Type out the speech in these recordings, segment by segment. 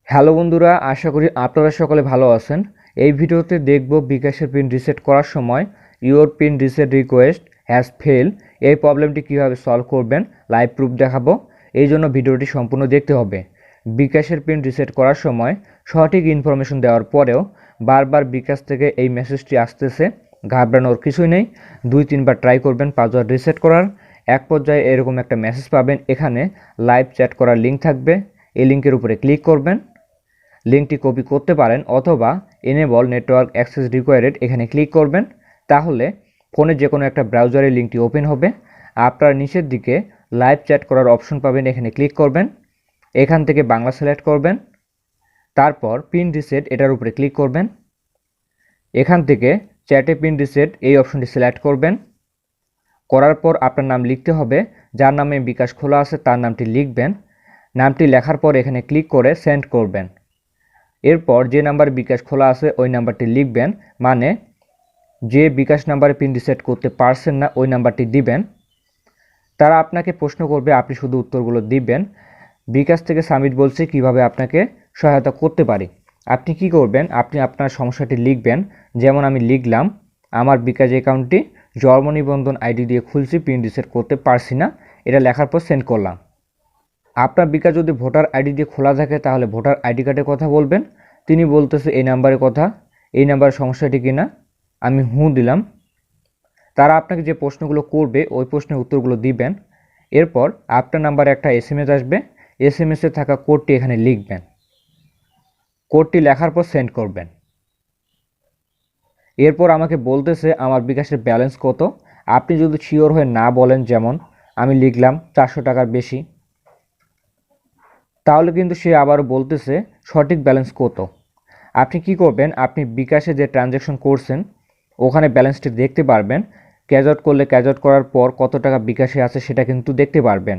Hello বন্ধুরা, আশা করি আপনারা সকলে ভালো আছেন। এই ভিডিওতে দেখব বিকাশের পিন রিসেট করার সময় your pin reset request has fail এই প্রবলেমটি কীভাবে সলভ করবেন লাইভ প্রুফ দেখাবো। এই জন্য ভিডিওটি সম্পূর্ণ দেখতে হবে। বিকাশের পিন রিসেট করার সময় সঠিক ইনফরমেশন দেওয়ার পরেও বারবার বিকাশ থেকে এই মেসেজটি আসতেছে, ঘাবড়ানোর কিছুই নেই। 2-3 বার ট্রাই করবেন পাসওয়ার্ড রিসেট করার। এক পর্যায়ে এরকম একটা মেসেজ পাবেন, এখানে লাইভ চ্যাট করার লিঙ্ক থাকবে। এই লিঙ্কের উপরে ক্লিক করবেন, লিঙ্কটি কপি করতে পারেন অথবা এনেবল নেটওয়ার্ক অ্যাক্সেস রিকোয়ার্ড এখানে ক্লিক করবেন। তাহলে ফোনে যে কোনো একটা ব্রাউজারে লিঙ্কটি ওপেন হবে। আপনার নিচের দিকে লাইভ চ্যাট করার অপশন পাবেন, এখানে ক্লিক করবেন। এখান থেকে বাংলা সিলেক্ট করবেন, তারপর পিন রিসেট এটার উপরে ক্লিক করবেন। এখান থেকে চ্যাটে পিন রিসেট এই অপশনটি সিলেক্ট করবেন। করার পর আপনার নাম লিখতে হবে, যার নামে বিকাশ খোলা আছে তার নামটি লিখবেন। নামটি লেখার পর এখানে ক্লিক করে সেন্ড করবেন। এরপর যে নাম্বার বিকাশ খোলা আছে ওই নাম্বারটি লিখবেন, মানে যে বিকাশ নাম্বারে পিন রিসেট করতে পারছেন না ওই নাম্বারটি দিবেন। তারা আপনাকে প্রশ্ন করবে, আপনি শুধু উত্তরগুলো দিবেন। বিকাশ থেকে সামিট বলছে কিভাবে আপনাকে সহায়তা করতে পারি। আপনি কি করবেন, আপনি আপনার সমস্যাটি লিখবেন। যেমন আমি লিখলাম, আমার বিকাশ অ্যাকাউন্টটি জন্ম নিবন্ধন আইডি দিয়ে খুলছি, পিন রিসেট করতে পারছি না। এটা লেখার পর সেন্ড করলাম। আপনার বিকাশ যদি ভোটার আইডি দিয়ে খোলা থাকে তাহলে ভোটার আইডি কার্ডের কথা বলবেন। তিনি বলতেছে এই নাম্বারের কথা, এই নাম্বারের সমস্যাটি কিনা, আমি দিলাম। তারা আপনাকে যে প্রশ্নগুলো করবে ওই প্রশ্নের উত্তরগুলো দিবেন। এরপর আপনার নাম্বারে একটা SMS আসবে, SMS-এ থাকা কোডটি এখানে লিখবেন। কোডটি লেখার পর সেন্ড করবেন। এরপর আমাকে বলতেছে আমার বিকাশের ব্যালেন্স কত। আপনি যদি শিওর হয়ে না বলেন, যেমন আমি লিখলাম 400 টাকার বেশি, তাহলে কিন্তু সে আবারও বলতেছে সঠিক ব্যালেন্স কত। আপনি কি করবেন, আপনি বিকাশে যে ট্রানজ্যাকশন করছেন ওখানে ব্যালেন্সটি দেখতে পারবেন। ক্যাশ আউট করলে ক্যাশ আউট করার পর কত টাকা বিকাশে আছে সেটা কিন্তু দেখতে পারবেন।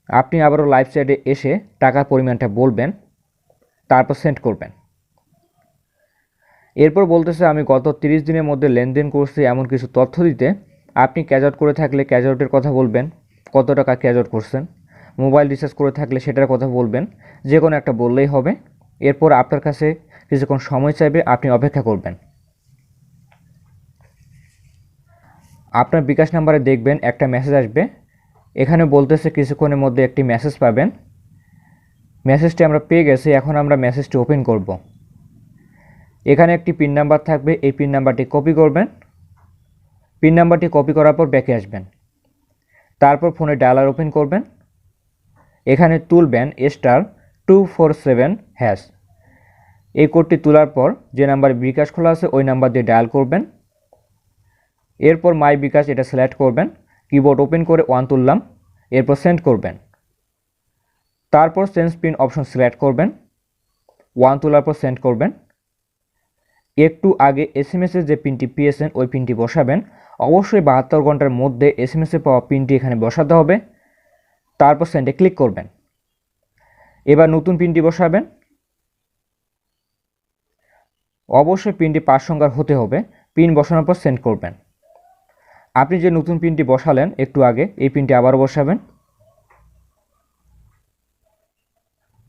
আপনি আবারও লাইভ চ্যাটে এসে টাকার পরিমাণটা বলবেন, তারপর সেন্ড করবেন। এরপর বলতেছে আমি গত 30 দিনের মধ্যে লেনদেন করছি এমন কিছু তথ্য দিতে। আপনি ক্যাশ আউট করে থাকলে ক্যাশ আউটের কথা বলবেন, কত টাকা ক্যাশ আউট করছেন। মোবাইল রিচার্জ করে থাকলে সেটার কথা বলবেন, যে কোনো একটা বললেই হবে। এরপর আপনার কাছে কিছুক্ষণ সময় চাইবে, আপনি অপেক্ষা করবেন। আপনার বিকাশ নাম্বারে দেখবেন একটা মেসেজ আসবে, এখানে বলতেছে কিছুক্ষণের মধ্যে একটি মেসেজ পাবেন। মেসেজটি আমরা পেয়ে গেছি, এখন আমরা মেসেজটি ওপেন করব। এখানে একটি পিন নাম্বার থাকবে, এই পিন নাম্বারটি কপি করবেন। পিন নাম্বারটি কপি করার পর ব্যাকে আসবেন, তারপর ফোনে ডায়ালার ওপেন করবেন। এখানে তুলবেন *247#। এই কোডটি তোলার পর যে নাম্বার বিকাশ খোলা আছে ওই নাম্বার দিয়ে ডায়াল করবেন। এরপর মাই বিকাশ এটা সিলেক্ট করবেন, কিবোর্ড ওপেন করে 1 তুললাম, এরপর সেন্ড করবেন। তারপর চেঞ্জ পিন অপশন সিলেক্ট করবেন, 1 তোলার পর সেন্ড করবেন। একটু আগে SMS-এ যে পিনটি পেয়েছেন ওই পিনটি বসাবেন। অবশ্যই 72 ঘন্টার মধ্যে SMS-এ পাওয়া পিনটি এখানে বসাতে হবে। তারপর সেন্ডে ক্লিক করবেন। এবার নতুন পিনটি বসাবেন। অবশ্যই পিনটি 5 সংখ্যার হতে হবে। পিন বসানোর পর সেন্ড করবেন। আপনি যে নতুন পিনটি বসালেন একটু আগে, এই পিনটি আবারও বসাবেন,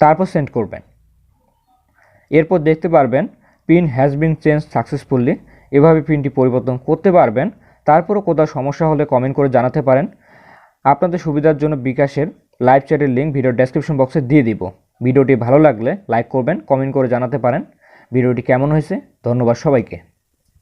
তারপর সেন্ড করবেন। এরপর দেখতে পারবেন pin has been change successfully. এভাবে পিনটি পরিবর্তন করতে পারবেন। তারপরও কোথাও সমস্যা হলে কমেন্ট করে জানাতে পারেন। আপনাদের সুবিধার জন্য বিকাশের লাইভ চ্যাটের লিঙ্ক ভিডিও ডেসক্রিপশন বক্সে দিয়ে দিব। ভিডিওটি ভালো লাগলে লাইক করবেন, কমেন্ট করে জানাতে পারেন ভিডিওটি কেমন হয়েছে। ধন্যবাদ সবাইকে।